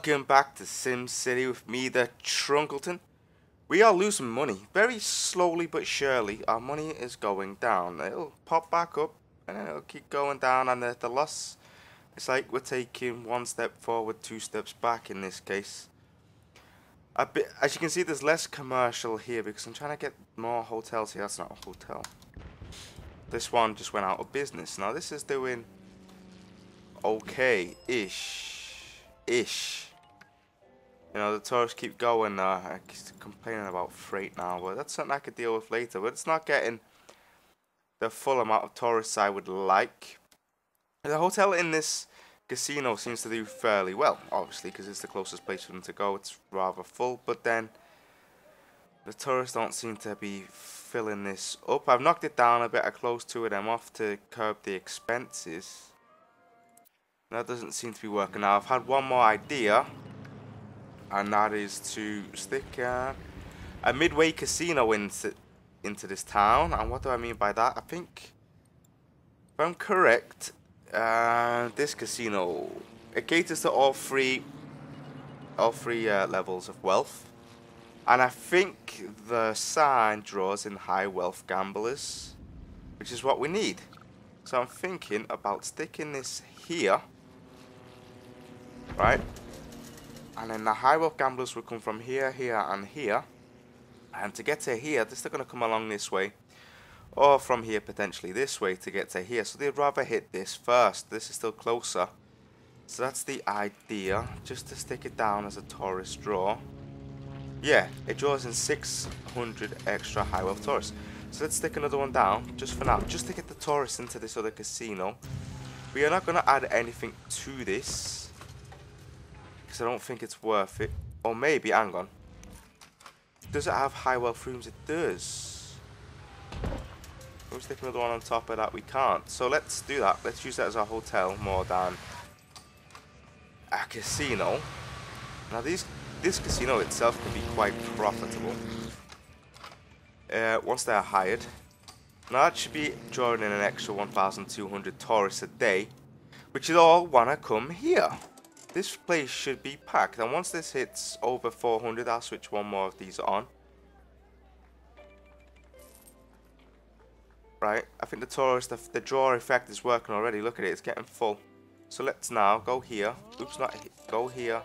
Welcome back to SimCity with me, the Trunkleton. We are losing money, very slowly but surely. Our money is going down. It'll pop back up and then it'll keep going down, and the loss, it's like we're taking one step forward, two steps back in this case. As you can see, there's less commercial here because I'm trying to get more hotels here. That's not a hotel. This one just went out of business. Now this is doing okay-ish. You know, the tourists keep going. I keep complaining about freight now, but that's something I could deal with later. But it's not getting the full amount of tourists I would like. The hotel in this casino seems to do fairly well, obviously, because it's the closest place for them to go. It's rather full, but then the tourists don't seem to be filling this up. I've knocked it down a bit. I closed two of them off to curb the expenses. That doesn't seem to be working now. I've had one more idea, and that is to stick a midway casino into this town. And what do I mean by that? I think, if I'm correct, this casino, it caters to all three levels of wealth, and I think the sign draws in high wealth gamblers, which is what we need. So I'm thinking about sticking this here. Right, and then the high wealth gamblers will come from here, here, and here. And to get to here, they're still going to come along this way, or from here potentially this way to get to here. So they'd rather hit this first. This is still closer. So that's the idea, just to stick it down as a tourist draw. Yeah, it draws in 600 extra high wealth tourists. So let's stick another one down just for now, just to get the tourists into this other casino. We are not going to add anything to this, because I don't think it's worth it. Or maybe, hang on. Does it have high wealth rooms? It does. We'll stick another one on top of that. We can't. So let's do that. Let's use that as a hotel more than a casino. Now this casino itself can be quite profitable once they're hired. Now that should be drawing in an extra 1,200 tourists a day, which is all wanna come here. This place should be packed, and once this hits over 400, I'll switch one more of these on. Right, I think the draw effect is working already. Look at it, it's getting full. So let's now go here. Oops, not hit, go here.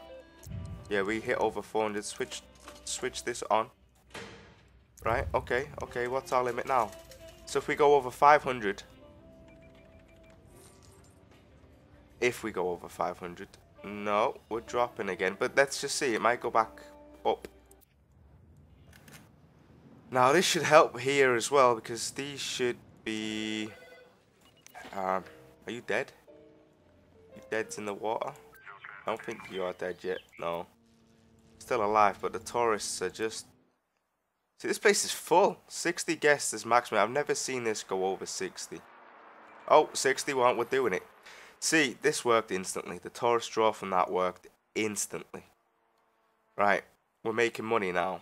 Yeah, we hit over 400. Switch this on. Right, okay, what's our limit now? So if we go over 500, no, we're dropping again, but let's just see. It might go back up. Now this should help here as well, because these should be... are you dead? You dead's in the water? I don't think you are dead yet. No. Still alive, but the tourists are just... See, this place is full. 60 guests is maximum. I've never seen this go over 60. Oh, 61, we're doing it. See, this worked instantly. The tourist draw from that worked instantly. Right, we're making money now.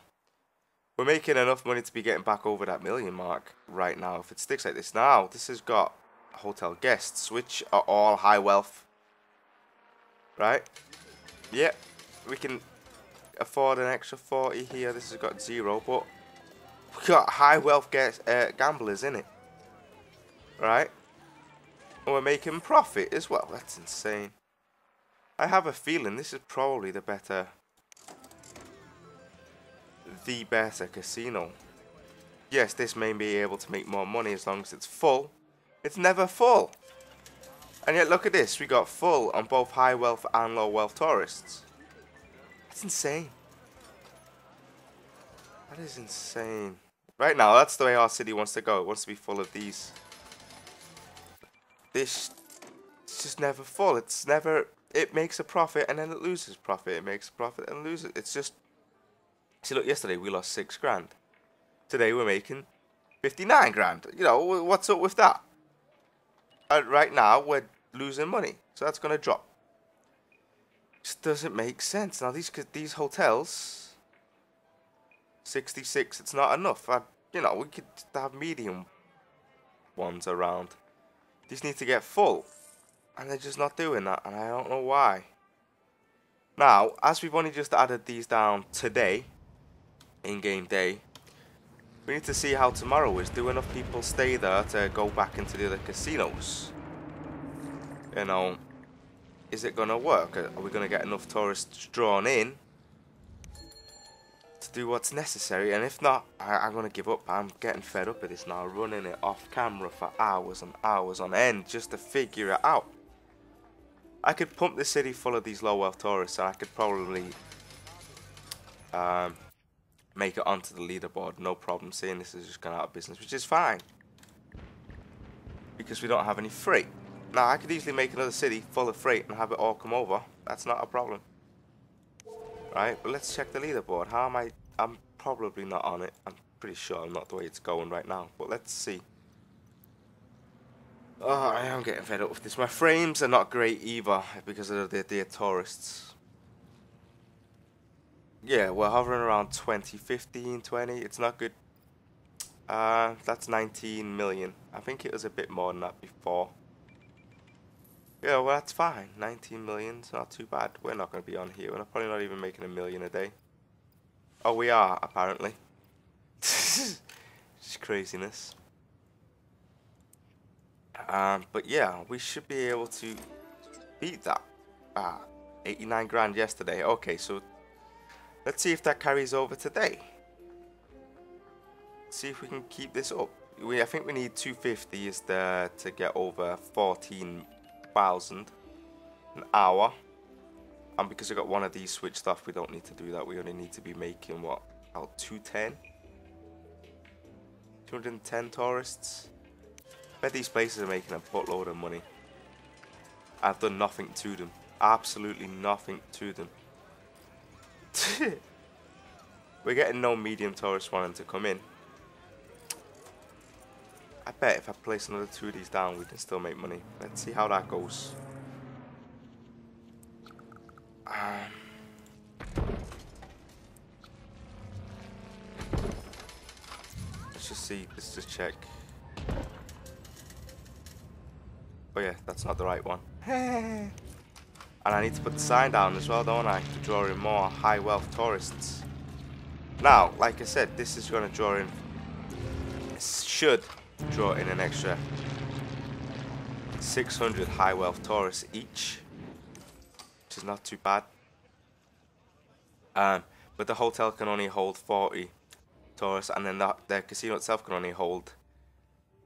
We're making enough money to be getting back over that million mark right now. If it sticks like this now, this has got hotel guests, which are all high wealth. Right? Yeah, we can afford an extra 40 here. This has got 0, but we got high wealth gamblers in it. Right? And we're making profit as well. That's insane. I have a feeling this is probably the better casino. Yes, this may be able to make more money as long as it's full. It's never full. And yet look at this. We got full on both high wealth and low wealth tourists. That's insane. That is insane. Right now, that's the way our city wants to go. It wants to be full of these. It's just never full. It's never, it makes a profit and then it loses profit. It makes a profit and loses. It's just, see, look, yesterday we lost 6 grand. Today we're making 59 grand. You know, what's up with that? Right now we're losing money. So that's going to drop. Just doesn't make sense. Now these hotels, 66, it's not enough. You know, we could have medium ones around. These need to get full, and they're just not doing that, and I don't know why. Now, as we've only just added these down today, in-game day, we need to see how tomorrow is. Do enough people stay there to go back into the other casinos? You know, is it going to work? Are we going to get enough tourists drawn in to do what's necessary? And if not, I'm going to give up. I'm getting fed up with this now, running it off camera for hours and hours on end just to figure it out. I could pump the city full of these low wealth tourists and I could probably make it onto the leaderboard, no problem, seeing this is just gone out of business, which is fine. Because we don't have any freight. Now, I could easily make another city full of freight and have it all come over. That's not a problem. Right, but let's check the leaderboard. How am I? I'm probably not on it. I'm pretty sure I'm not the way it's going right now. But let's see. Oh, I am getting fed up with this. My frames are not great either because of the tourists. Yeah, we're hovering around 20, 15, 20. It's not good. That's 19 million. I think it was a bit more than that before. Yeah, well, that's fine. 19 million's not too bad. We're not going to be on here. We're probably not even making $1 million a day. Oh, we are, apparently. Just craziness. But yeah, we should be able to beat that. 89 grand yesterday. Okay, so let's see if that carries over today. See if we can keep this up. I think we need 250 is there to get over 14,000 an hour. And because we got one of these switched off, we don't need to do that. We only need to be making what? About 210? 210 tourists. I bet these places are making a buttload of money. I've done nothing to them. Absolutely nothing to them. We're getting no medium tourists wanting to come in. I bet if I place another 2 of these down, we can still make money. Let's see how that goes. Let's just see. Let's just check. Oh yeah, that's not the right one. And I need to put the sign down as well, don't I? To draw in more high wealth tourists. Now, like I said, this is going to draw in. It should draw in an extra 600 high wealth tourists each, which is not too bad. But the hotel can only hold 40 tourists, and then the casino itself can only hold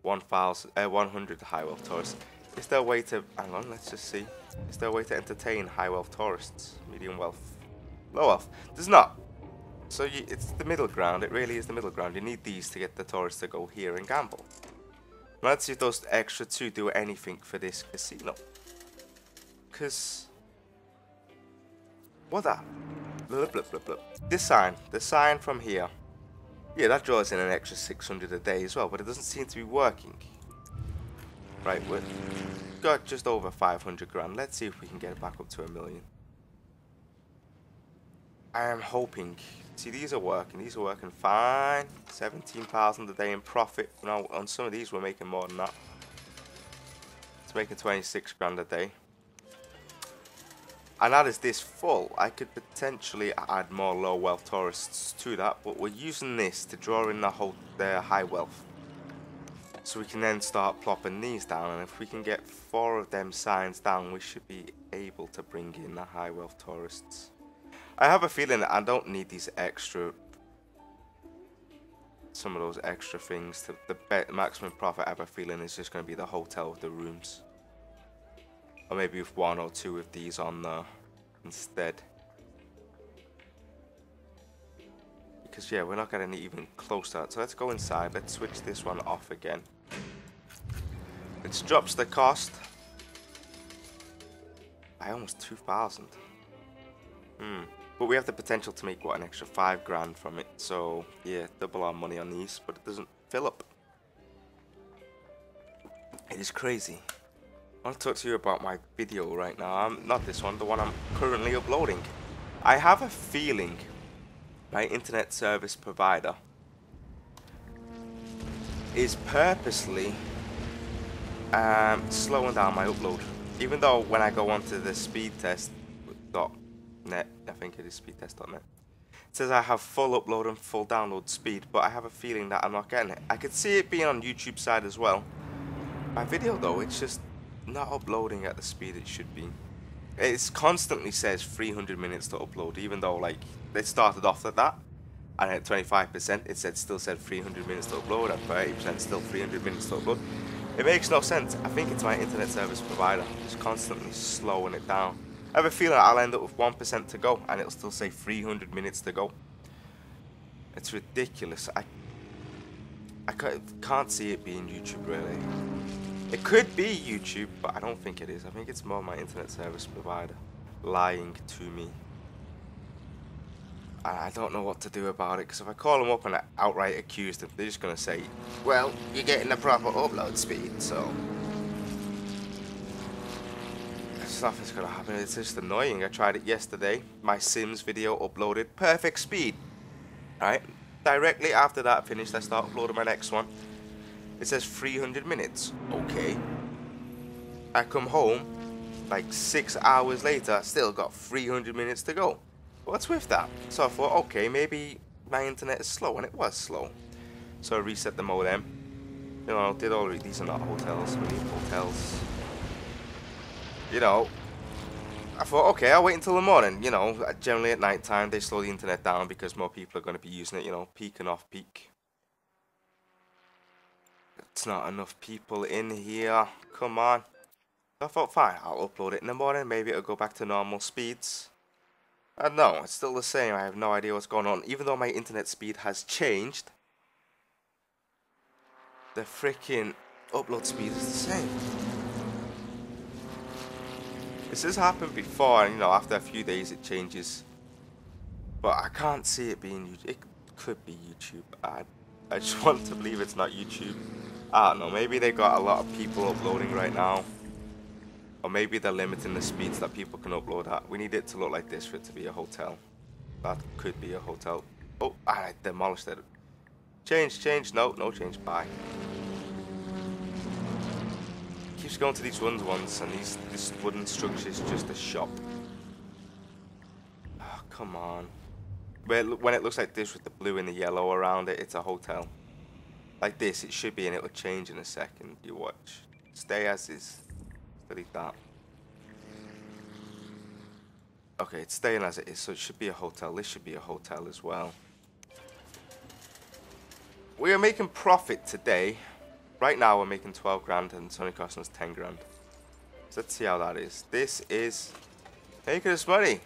100 high wealth tourists. Is there a way to, hang on, let's just see. Is there a way to entertain high wealth tourists? Medium wealth, low wealth? There's not. So it's the middle ground. It really is the middle ground. You need these to get the tourists to go here and gamble. Now let's see if those extra 2 do anything for this casino. Because, what that? Blah, blah, blah, blah. This sign, the sign from here. Yeah, that draws in an extra 600 a day as well, but it doesn't seem to be working. Right, we've got just over 500 grand. Let's see if we can get it back up to $1 million. I am hoping. See, these are working. These are working fine. 17,000 a day in profit. Now, on some of these, we're making more than that. It's making 26 grand a day. And that is this full. I could potentially add more low wealth tourists to that, but we're using this to draw in the high wealth. So we can then start plopping these down, and if we can get 4 of them signs down, we should be able to bring in the high wealth tourists. I have a feeling that I don't need these extra, some of those extra things. The maximum profit I have a feeling is just going to be the hotel with the rooms. Or maybe with 1 or 2 of these on there instead. Because yeah, we're not getting even close to that. So let's go inside. Let's switch this one off again. It drops the cost by almost 2,000. But we have the potential to make, what, an extra 5 grand from it. So yeah, double our money on these, but it doesn't fill up. It is crazy. I want to talk to you about my video right now. Not this one, the one I'm currently uploading. I have a feeling my internet service provider is purposely slowing down my upload. Even though when I go onto the speed test net. I think it is speedtest.net. It says I have full upload and full download speed, but I have a feeling that I'm not getting it. I could see it being on YouTube side as well. My video though, it's just not uploading at the speed it should be. It constantly says 300 minutes to upload, even though like it started off at that, and at 25% it still said 300 minutes to upload, at 30% still 300 minutes to upload. It makes no sense. I think it's my internet service provider just constantly slowing it down. I have a feeling I'll end up with 1% to go and it'll still say 300 minutes to go. It's ridiculous. I can't see it being YouTube really. It could be YouTube, but I don't think it is. I think it's more my internet service provider lying to me. And I don't know what to do about it, because if I call them up and I outright accuse them, they're just going to say, well, you're getting the proper upload speed, so... Nothing's going to happen. It's just annoying. I tried it yesterday. My Sims video uploaded perfect speed. Alright, directly after that finished, I start uploading my next one. It says 300 minutes. Okay. I come home, like 6 hours later, still got 300 minutes to go. What's with that? So I thought, okay, maybe my internet is slow, and it was slow. So I reset the modem. You know, did all these are not hotels. We need hotels. You know, I thought, okay, I'll wait until the morning. You know, generally at night time they slow the internet down because more people are going to be using it. You know, peak and off peak. It's not enough people in here. Come on. I thought, fine, I'll upload it in the morning. Maybe it'll go back to normal speeds. No, it's still the same. I have no idea what's going on. Even though my internet speed has changed, the freaking upload speed is the same. This has happened before, and you know, after a few days it changes. But I can't see it being YouTube. It could be YouTube. I just want to believe it's not YouTube. I don't know, maybe they got a lot of people uploading right now. Or maybe they're limiting the speeds that people can upload at. We need it to look like this for it to be a hotel. That could be a hotel. Oh, I demolished it. Change, no change, bye. Keeps going to these ones, and this wooden structure is just a shop. Oh, come on. When it looks like this with the blue and the yellow around it, it's a hotel. Like this, it should be, and it will change in a second. You watch. Stay as is. Delete that. Okay, it's staying as it is, so it should be a hotel. This should be a hotel as well. We are making profit today. Right now we're making 12 grand and it's only costing us 10 grand. So let's see how that is. This is making us money.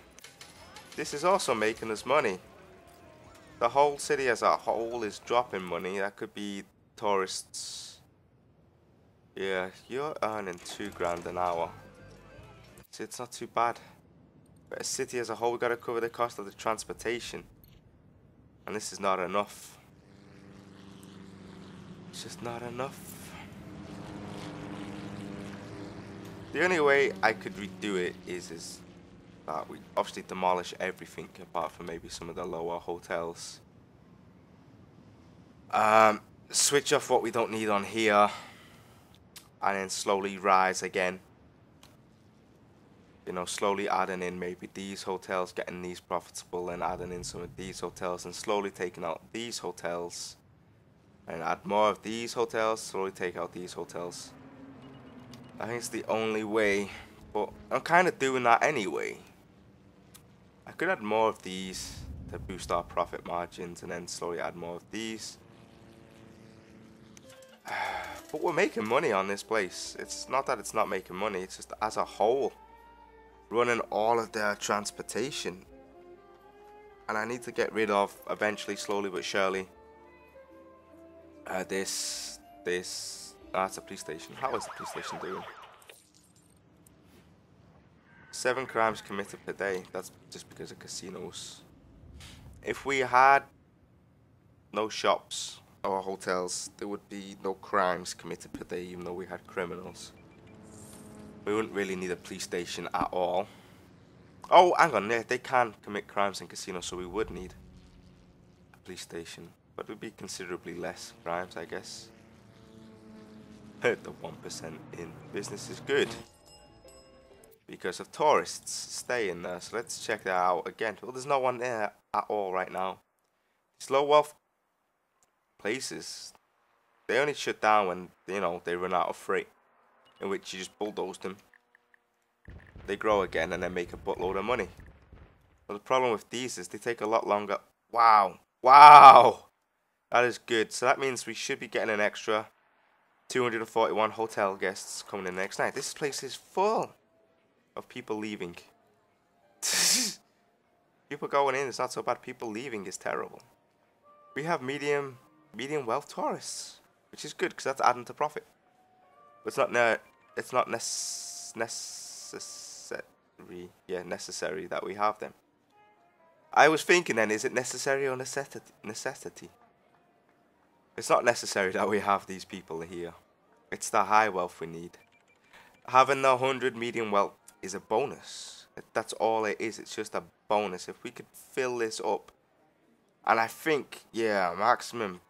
This is also making us money. The whole city as a whole is dropping money. That could be tourists. Yeah, you're earning 2 grand an hour. So it's not too bad. But a city as a whole, we've got to cover the cost of the transportation. And this is not enough. It's just not enough. The only way I could redo it is that we obviously demolish everything apart from maybe some of the lower hotels. Switch off what we don't need on here. And then slowly rise again. You know, slowly adding in maybe these hotels, getting these profitable, and adding in some of these hotels, and slowly taking out these hotels. And add more of these hotels, slowly take out these hotels. I think it's the only way, but I'm kind of doing that anyway. I could add more of these to boost our profit margins, and then slowly add more of these. But we're making money on this place. It's not that it's not making money, it's just as a whole, running all of their transportation. And I need to get rid of, eventually, slowly but surely, this, that's a police station. How is the police station doing? 7 crimes committed per day. That's just because of casinos. If we had no shops or hotels, there would be no crimes committed per day, even though we had criminals. We wouldn't really need a police station at all. Oh, hang on, they can commit crimes in casinos, so we would need a police station. But it would be considerably less crimes, I guess. The 1% in business is good. because of tourists staying there. So let's check that out again. Well, there's no one there at all right now. These low wealth places, they only shut down when, you know, they run out of freight, in which you just bulldoze them. They grow again and then make a buttload of money. But the problem with these is they take a lot longer. Wow. Wow. That is good. So that means we should be getting an extra 241 hotel guests coming in next night. This place is full of people leaving. People going in, it's not so bad. People leaving is terrible. We have medium wealth tourists, which is good because that's adding to profit. But it's not necessary that we have them. I was thinking then, is it necessary or necessity? It's not necessary that we have these people here. It's the high wealth we need. Having the 100 medium wealth is a bonus. That's all it is. It's just a bonus. If we could fill this up, and I think, yeah, maximum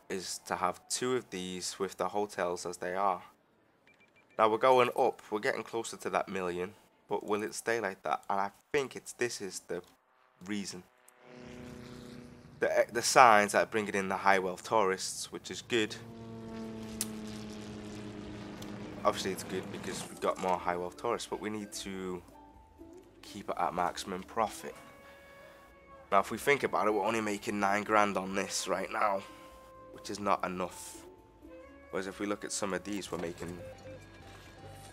is to have 2 of these with the hotels as they are. Now we're going up. We're getting closer to that million, but will it stay like that? And I think this is the reason. The signs that are bringing in the high wealth tourists, which is good. Obviously it's good because we've got more high wealth tourists, but we need to keep it at maximum profit. Now if we think about it, we're only making 9 grand on this right now, which is not enough. Whereas if we look at some of these, we're making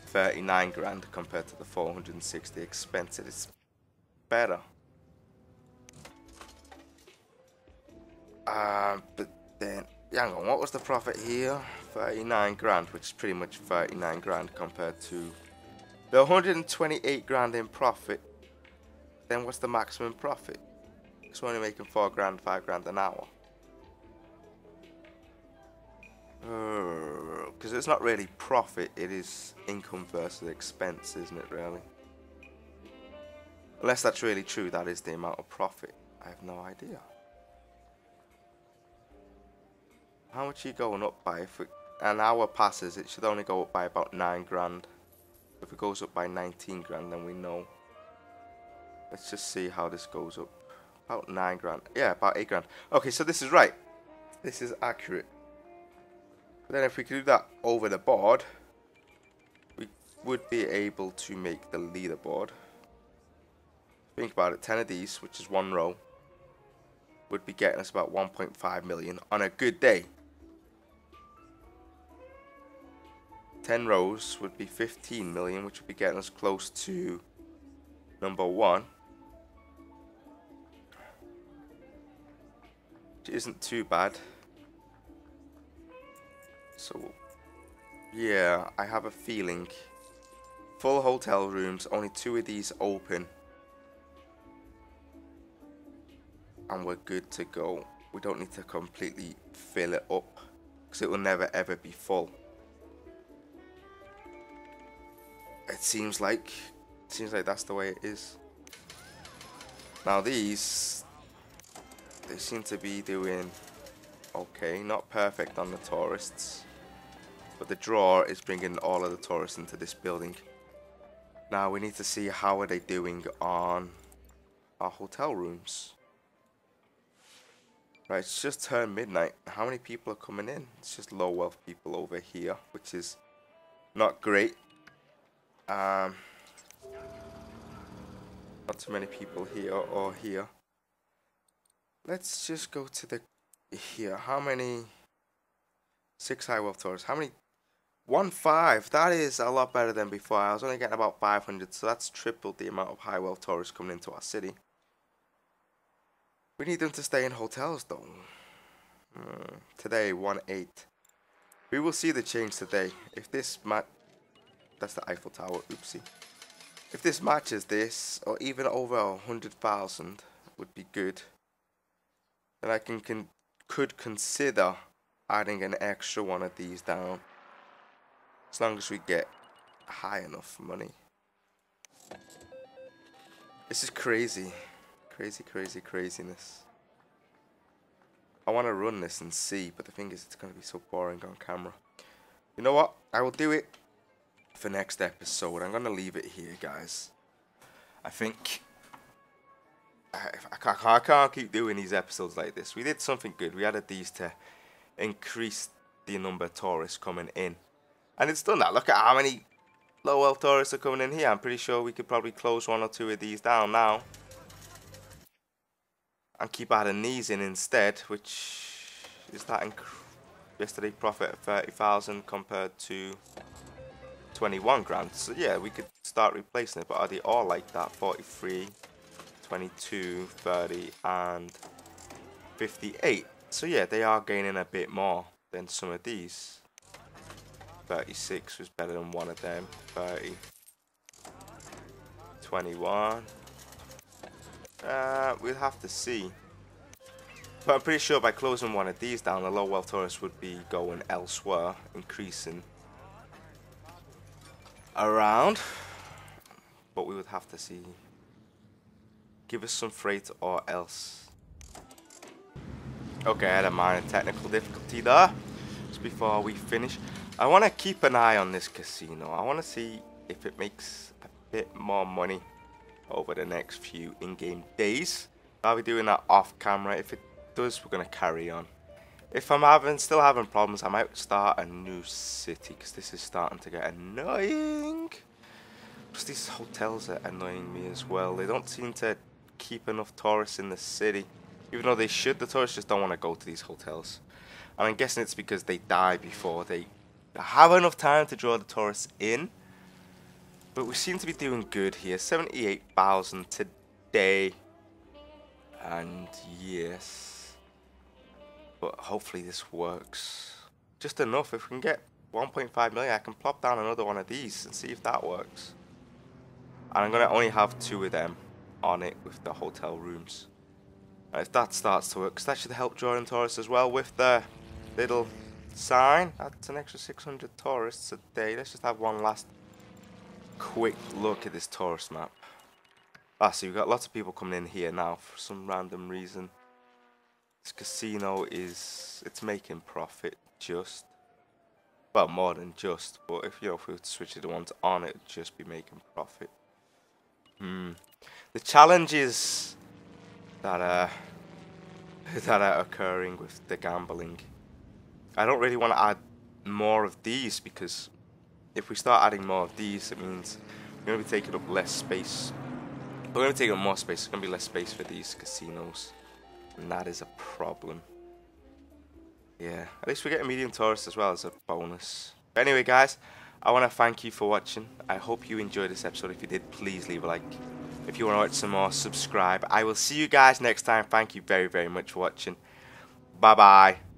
39 grand compared to the 460 expenses. It's better. But then, hang on, what was the profit here? 39 grand, which is pretty much 39 grand compared to the 128 grand in profit. Then what's the maximum profit? It's only making 4 grand, 5 grand an hour. Because it's not really profit, it is income versus expense, isn't it really? Unless that's really true, that is the amount of profit. I have no idea. How much are you going up by? If an hour passes, it should only go up by about 9 grand. If it goes up by 19 grand, then we know. Let's just see how this goes up. About 9 grand. Yeah, about 8 grand. Okay, so this is right. This is accurate. But then if we could do that over the board, we would be able to make the leaderboard. Think about it, 10 of these, which is 1 row, would be getting us about 1.5 million on a good day. 10 rows would be 15 million, which would be getting us close to number 1. Which isn't too bad. So, yeah, I have a feeling. Full hotel rooms, only 2 of these open. And we're good to go. We don't need to completely fill it up, because it will never ever be full. It seems like that's the way it is. Now these, they seem to be doing okay, not perfect on the tourists, but the draw is bringing all of the tourists into this building. Now we need to see how are they doing on our hotel rooms. Right, it's just turned midnight. How many people are coming in? It's just low wealth people over here, which is not great. Not too many people here or here. Let's just go to the here. How many? 6 high wealth tourists. How many? 1.5. That is a lot better than before. I was only getting about 500, so that's tripled the amount of high wealth tourists coming into our city. We need them to stay in hotels though. Today 1.8. We will see the change today. If this that's the Eiffel Tower. Oopsie. If this matches this, or even over 100,000, would be good. Then I could consider adding an extra one of these down, as long as we get high enough money. This is crazy. Craziness. I want to run this and see, but the thing is, it's going to be so boring on camera. You know what? I will do it for next episode. I'm gonna leave it here, guys. I think I can't keep doing these episodes like this. We did something good. We added these to increase the number of tourists coming in, and it's done that. Look at how many low wealth tourists are coming in here. I'm pretty sure we could probably close 1 or 2 of these down now and keep adding these in instead, which is that yesterday profit of 30,000 compared to 21 grand. So yeah, we could start replacing it, but are they all like that? 43, 22, 30 and 58. So yeah, they are gaining a bit more than some of these. 36 was better than one of them. 30, 21. We'll have to see. But I'm pretty sure by closing one of these down, the low wealth tourists would be going elsewhere, increasing around. But we would have to see. Give us some freight or else. Okay, I had a minor technical difficulty there. Just before we finish, I want to keep an eye on this casino. I want to see if it makes a bit more money over the next few in-game days. I'll be doing that off camera. If it does, we're going to carry on. If I'm still having problems, I might start a new city, because this is starting to get annoying. Plus these hotels are annoying me as well. They don't seem to keep enough tourists in the city. Even though they should, the tourists just don't want to go to these hotels. And I'm guessing it's because they die before they have enough time to draw the tourists in. But we seem to be doing good here. 78,000 today. And yes. But hopefully this works. Just enough. If we can get 1.5 million, I can plop down another one of these and see if that works. And I'm going to only have 2 of them on it with the hotel rooms. And if that starts to work, because that should help draw in tourists as well with the little sign. That's an extra 600 tourists a day. Let's just have one last quick look at this tourist map. So we've got lots of people coming in here now for some random reason. This casino it's making profit just. Well, more than just, but if we were to switch the ones on, it would just be making profit. The challenges that are occurring with the gambling. I don't really want to add more of these, because if we start adding more of these, it means we're going to be taking up less space. We're going to take up more space. There's going to be less space for these casinos, and that is a problem. Yeah, at least we get a medium tourist as well as a bonus. But anyway, guys, I want to thank you for watching. I hope you enjoyed this episode. If you did, please leave a like. If you want to watch some more, subscribe. I will see you guys next time. Thank you very, very much for watching. Bye-bye.